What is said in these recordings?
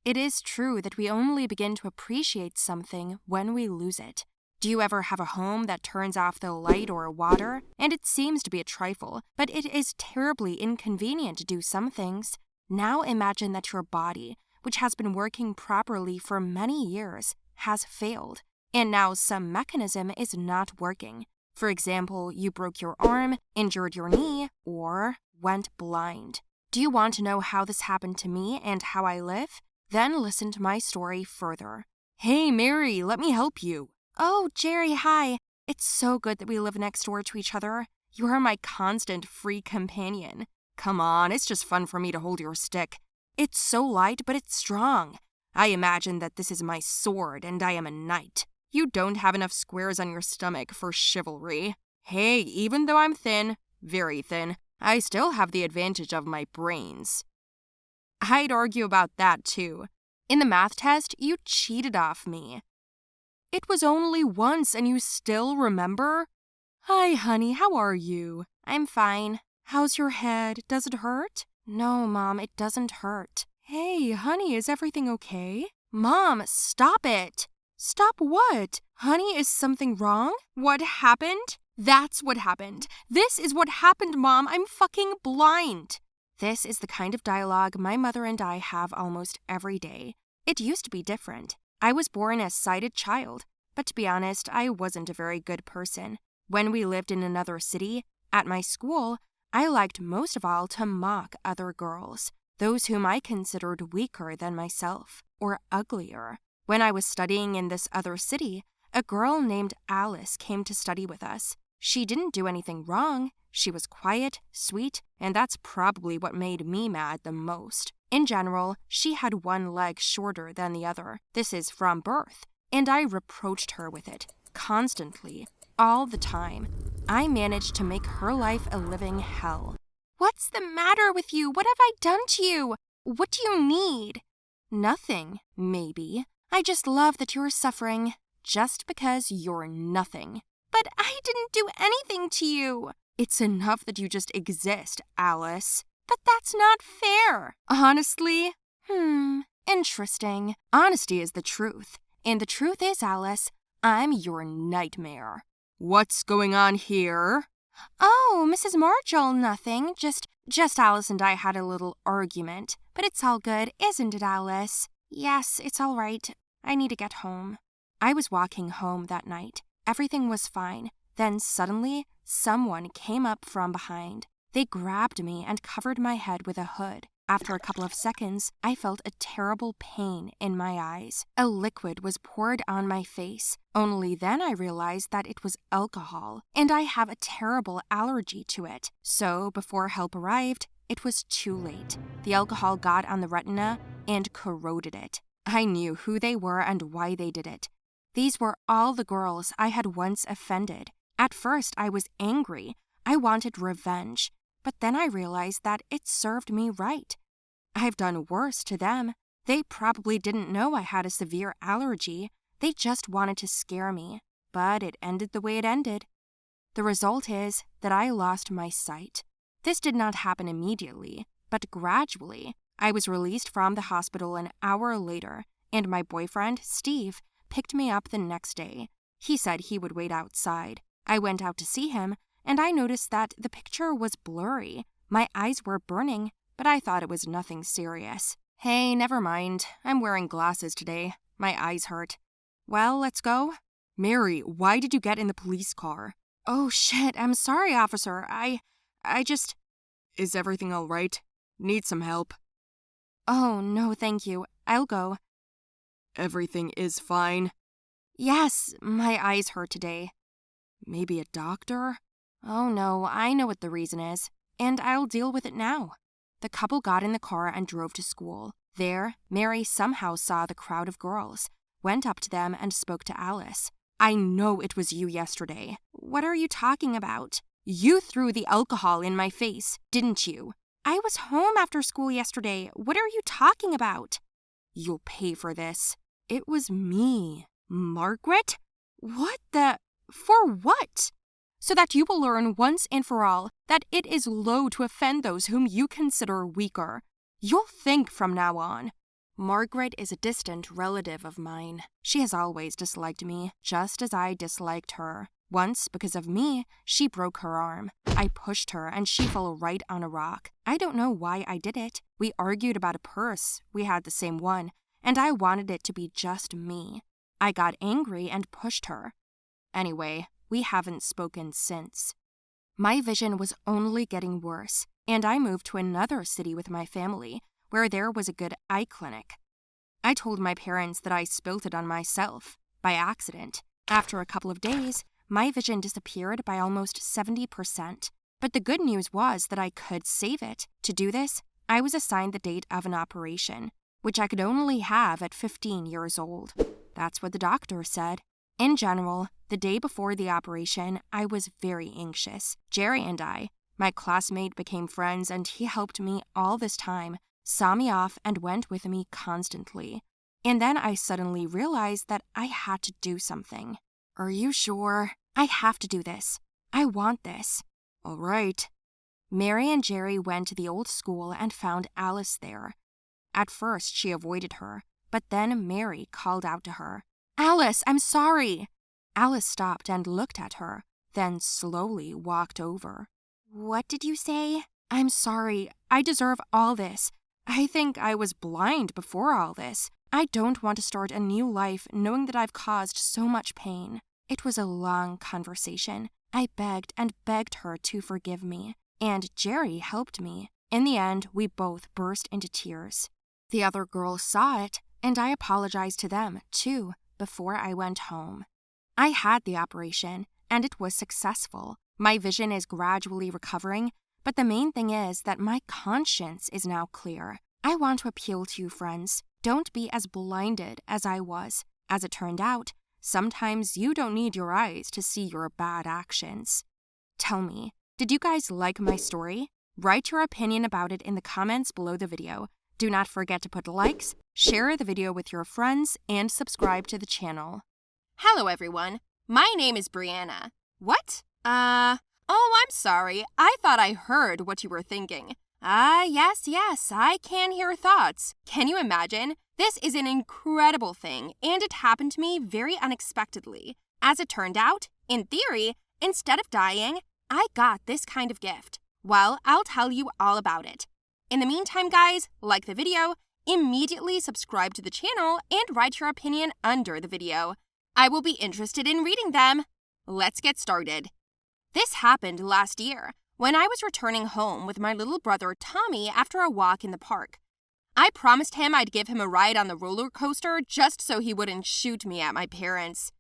It is true that we only begin to appreciate something when we lose it. Do you ever have a home that turns off the light or water, and it seems to be a trifle, but it is terribly inconvenient to do some things? Now imagine that your body, which has been working properly for many years, has failed, and now some mechanism is not working. For example, you broke your arm, injured your knee, or went blind. Do you want to know how this happened to me and how I live? Then listen to my story further. Hey, Mary, let me help you. Oh, Jerry, hi. It's so good that we live next door to each other. You are my constant free companion. Come on, it's just fun for me to hold your stick. It's so light, but it's strong. I imagine that this is my sword and I am a knight. You don't have enough squares on your stomach for chivalry. Hey, even though I'm thin, very thin, I still have the advantage of my brains. I'd argue about that too. In the math test, you cheated off me. It was only once and you still remember? Hi, honey, how are you? I'm fine. How's your head? Does it hurt? No, Mom, it doesn't hurt. Hey, honey, is everything okay? Mom, stop it! Stop what? Honey, is something wrong? What happened? That's what happened. This is what happened, Mom. I'm fucking blind. This is the kind of dialogue my mother and I have almost every day. It used to be different. I was born a sighted child, but to be honest, I wasn't a very good person. When we lived in another city, at my school, I liked most of all to mock other girls, those whom I considered weaker than myself, or uglier. When I was studying in this other city, a girl named Alice came to study with us. She didn't do anything wrong. She was quiet, sweet, and that's probably what made me mad the most. In general, she had one leg shorter than the other. This is from birth. And I reproached her with it, constantly, all the time. I managed to make her life a living hell. What's the matter with you? What have I done to you? What do you need? Nothing, maybe. I just love that you're suffering, just because you're nothing. But I didn't do anything to you. It's enough that you just exist, Alice. But that's not fair. Honestly? Interesting. Honesty is the truth. And the truth is, Alice, I'm your nightmare. What's going on here? Oh, Mrs. Marshall, nothing. Just Alice and I had a little argument. But it's all good, isn't it, Alice? Yes, it's all right. I need to get home. I was walking home that night. Everything was fine. Then suddenly, someone came up from behind. They grabbed me and covered my head with a hood. After a couple of seconds, I felt a terrible pain in my eyes. A liquid was poured on my face. Only then I realized that it was alcohol, and I have a terrible allergy to it. So, before help arrived, it was too late. The alcohol got on the retina and corroded it. I knew who they were and why they did it. These were all the girls I had once offended. At first, I was angry. I wanted revenge. But then I realized that it served me right. I've done worse to them. They probably didn't know I had a severe allergy. They just wanted to scare me. But it ended the way it ended. The result is that I lost my sight. This did not happen immediately, but gradually. I was released from the hospital an hour later, and my boyfriend, Steve, picked me up the next day. He said he would wait outside. I went out to see him, and I noticed that the picture was blurry. My eyes were burning, but I thought it was nothing serious. Hey, never mind. I'm wearing glasses today. My eyes hurt. Well, let's go. Mary, why did you get in the police car? Oh, shit. I'm sorry, officer. I just... Is everything all right? Need some help? Oh, no, thank you. I'll go. Everything is fine? Yes, my eyes hurt today. Maybe a doctor? Oh, no, I know what the reason is, and I'll deal with it now. The couple got in the car and drove to school. There, Mary somehow saw the crowd of girls, went up to them and spoke to Alice. I know it was you yesterday. What are you talking about? You threw the alcohol in my face, didn't you? I was home after school yesterday. What are you talking about? You'll pay for this. It was me. Margaret? What the... For what? So that you will learn once and for all that it is low to offend those whom you consider weaker. You'll think from now on. Margaret is a distant relative of mine. She has always disliked me, just as I disliked her. Once, because of me, she broke her arm. I pushed her and she fell right on a rock. I don't know why I did it. We argued about a purse. We had the same one, and I wanted it to be just me. I got angry and pushed her. Anyway, we haven't spoken since. My vision was only getting worse, and I moved to another city with my family, where there was a good eye clinic. I told my parents that I spilled it on myself, by accident. After a couple of days, my vision disappeared by almost 70%. But the good news was that I could save it. To do this, I was assigned the date of an operation, which I could only have at 15 years old. That's what the doctor said. In general, the day before the operation, I was very anxious. Jerry and I, my classmate, became friends, and he helped me all this time, saw me off, and went with me constantly. And then I suddenly realized that I had to do something. Are you sure? I have to do this. I want this. All right. Mary and Jerry went to the old school and found Alice there. At first, she avoided her, but then Mary called out to her. Alice, I'm sorry. Alice stopped and looked at her, then slowly walked over. What did you say? I'm sorry. I deserve all this. I think I was blind before all this. I don't want to start a new life knowing that I've caused so much pain. It was a long conversation. I begged and begged her to forgive me, and Jerry helped me. In the end, we both burst into tears. The other girls saw it, and I apologized to them, too, before I went home. I had the operation, and it was successful. My vision is gradually recovering, but the main thing is that my conscience is now clear. I want to appeal to you, friends. Don't be as blinded as I was. As it turned out, sometimes you don't need your eyes to see your bad actions. Tell me, did you guys like my story? Write your opinion about it in the comments below the video. Do not forget to put likes, share the video with your friends, and subscribe to the channel. Hello, everyone. My name is Brianna. What? Oh, I'm sorry. I thought I heard what you were thinking. Yes, I can hear thoughts. Can you imagine? This is an incredible thing, and it happened to me very unexpectedly. As it turned out, in theory, instead of dying, I got this kind of gift. Well, I'll tell you all about it. In the meantime, guys, like the video, immediately subscribe to the channel, and write your opinion under the video. I will be interested in reading them. Let's get started. This happened last year, when I was returning home with my little brother Tommy after a walk in the park. I promised him I'd give him a ride on the roller coaster just so he wouldn't shoot me at my parents.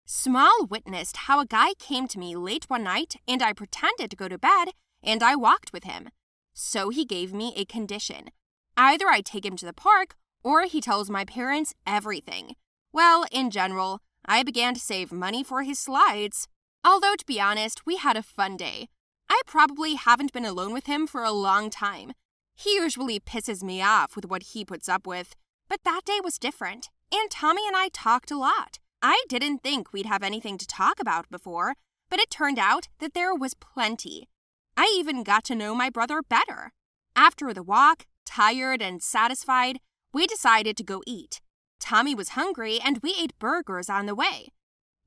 Small witnessed how a guy came to me late one night and I pretended to go to bed and I walked with him. So he gave me a condition. Either I take him to the park or he tells my parents everything. Well, in general, I began to save money for his slides. Although, to be honest, we had a fun day. I probably haven't been alone with him for a long time. He usually pisses me off with what he puts up with, but that day was different, and Tommy and I talked a lot. I didn't think we'd have anything to talk about before, but it turned out that there was plenty. I even got to know my brother better. After the walk, tired and satisfied, we decided to go eat. Tommy was hungry, and we ate burgers on the way.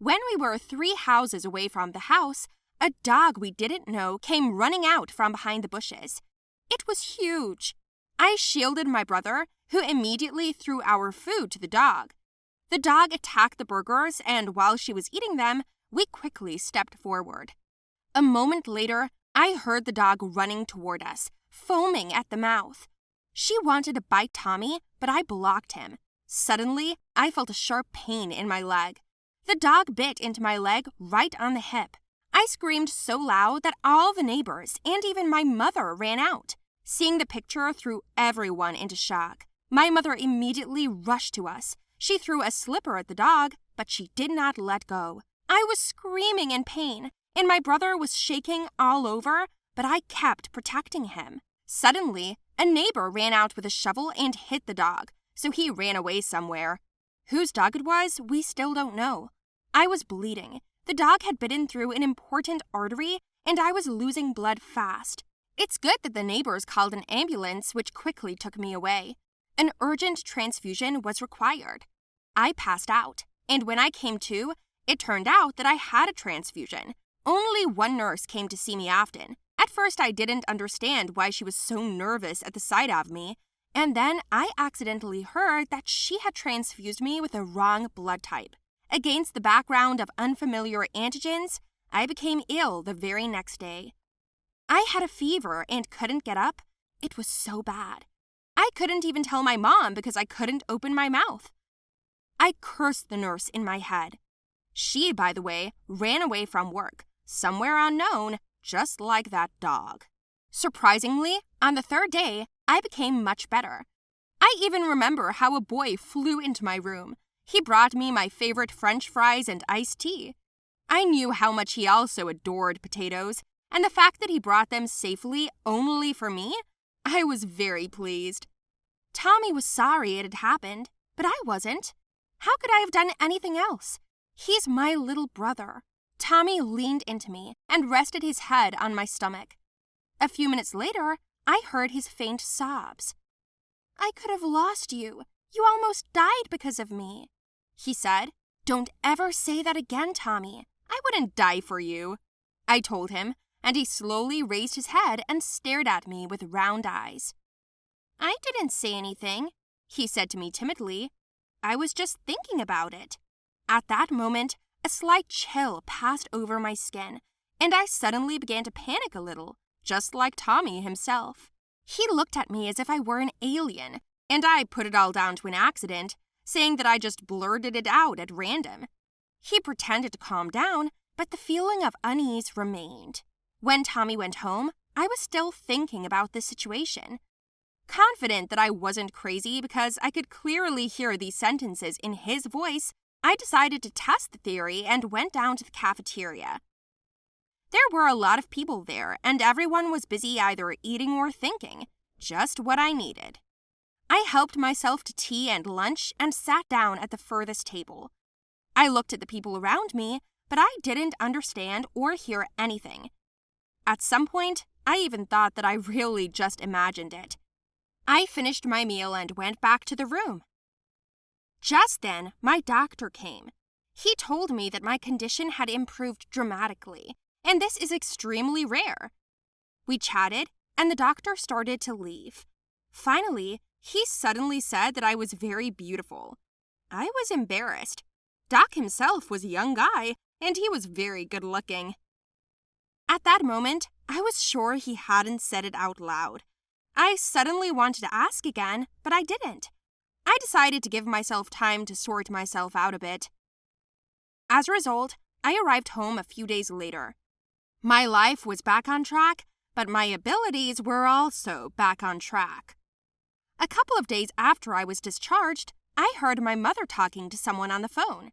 When we were 3 houses away from the house, a dog we didn't know came running out from behind the bushes. It was huge. I shielded my brother, who immediately threw our food to the dog. The dog attacked the burgers, and while she was eating them, we quickly stepped forward. A moment later, I heard the dog running toward us, foaming at the mouth. She wanted to bite Tommy, but I blocked him. Suddenly, I felt a sharp pain in my leg. The dog bit into my leg right on the hip. I screamed so loud that all the neighbors and even my mother ran out. Seeing the picture threw everyone into shock. My mother immediately rushed to us. She threw a slipper at the dog, but she did not let go. I was screaming in pain, and my brother was shaking all over, but I kept protecting him. Suddenly, a neighbor ran out with a shovel and hit the dog, so he ran away somewhere. Whose dog it was, we still don't know. I was bleeding. The dog had bitten through an important artery, and I was losing blood fast. It's good that the neighbors called an ambulance, which quickly took me away. An urgent transfusion was required. I passed out, and when I came to, it turned out that I had a transfusion. Only one nurse came to see me often. At first, I didn't understand why she was so nervous at the sight of me, and then I accidentally heard that she had transfused me with the wrong blood type. Against the background of unfamiliar antigens, I became ill the very next day. I had a fever and couldn't get up. It was so bad. I couldn't even tell my mom because I couldn't open my mouth. I cursed the nurse in my head. She, by the way, ran away from work, somewhere unknown, just like that dog. Surprisingly, on the third day, I became much better. I even remember how a boy flew into my room. He brought me my favorite French fries and iced tea. I knew how much he also adored potatoes, and the fact that he brought them safely only for me, I was very pleased. Tommy was sorry it had happened, but I wasn't. How could I have done anything else? He's my little brother. Tommy leaned into me and rested his head on my stomach. A few minutes later, I heard his faint sobs. "I could have lost you. You almost died because of me," he said. "Don't ever say that again, Tommy. I wouldn't die for you," I told him, and he slowly raised his head and stared at me with round eyes. "I didn't say anything," he said to me timidly. "I was just thinking about it." At that moment, a slight chill passed over my skin, and I suddenly began to panic a little, just like Tommy himself. He looked at me as if I were an alien, and I put it all down to an accident, saying that I just blurted it out at random. He pretended to calm down, but the feeling of unease remained. When Tommy went home, I was still thinking about the situation. Confident that I wasn't crazy because I could clearly hear these sentences in his voice, I decided to test the theory and went down to the cafeteria. There were a lot of people there, and everyone was busy either eating or thinking, just what I needed. I helped myself to tea and lunch and sat down at the furthest table. I looked at the people around me, but I didn't understand or hear anything. At some point, I even thought that I really just imagined it. I finished my meal and went back to the room. Just then, my doctor came. He told me that my condition had improved dramatically, and this is extremely rare. We chatted, and the doctor started to leave. Finally, he suddenly said that I was very beautiful. I was embarrassed. Doc himself was a young guy, and he was very good-looking. At that moment, I was sure he hadn't said it out loud. I suddenly wanted to ask again, but I didn't. I decided to give myself time to sort myself out a bit. As a result, I arrived home a few days later. My life was back on track, but my abilities were also back on track. A couple of days after I was discharged, I heard my mother talking to someone on the phone.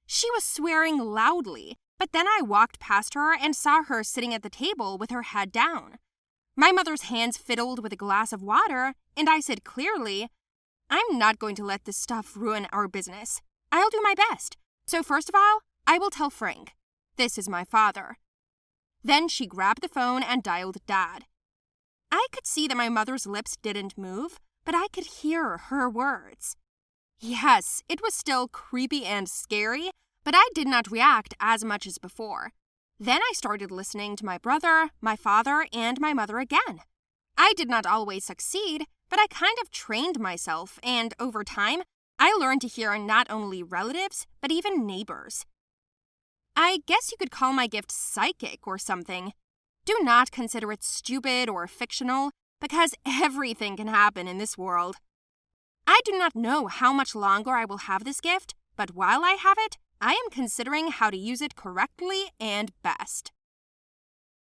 She was swearing loudly, but then I walked past her and saw her sitting at the table with her head down. My mother's hands fiddled with a glass of water, and I said clearly, "I'm not going to let this stuff ruin our business. I'll do my best. So first of all, I will tell Frank. This is my father." Then she grabbed the phone and dialed Dad. I could see that my mother's lips didn't move, but I could hear her words. Yes, it was still creepy and scary, but I did not react as much as before. Then I started listening to my brother, my father, and my mother again. I did not always succeed, but I kind of trained myself, and over time, I learned to hear not only relatives, but even neighbors. I guess you could call my gift psychic or something. Do not consider it stupid or fictional, because everything can happen in this world. I do not know how much longer I will have this gift, but while I have it, I am considering how to use it correctly and best.